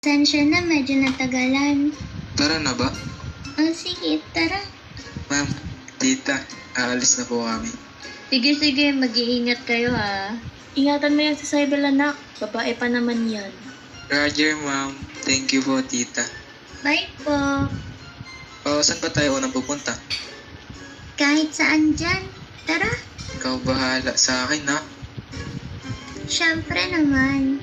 Pasensya na, medyo natagalan. Tara na ba? Sige, tara. Ma'am, tita, aalis na po kami. Sige, mag-iingat kayo ha. Ingatan mo yan sa Cybel, anak. Babae pa naman yan. Roger, ma'am. Thank you po, tita. Bye po. Saan ba tayo unang pupunta? Kahit saan dyan. Tara. Ikaw bahala sa akin, ha? Siyempre naman.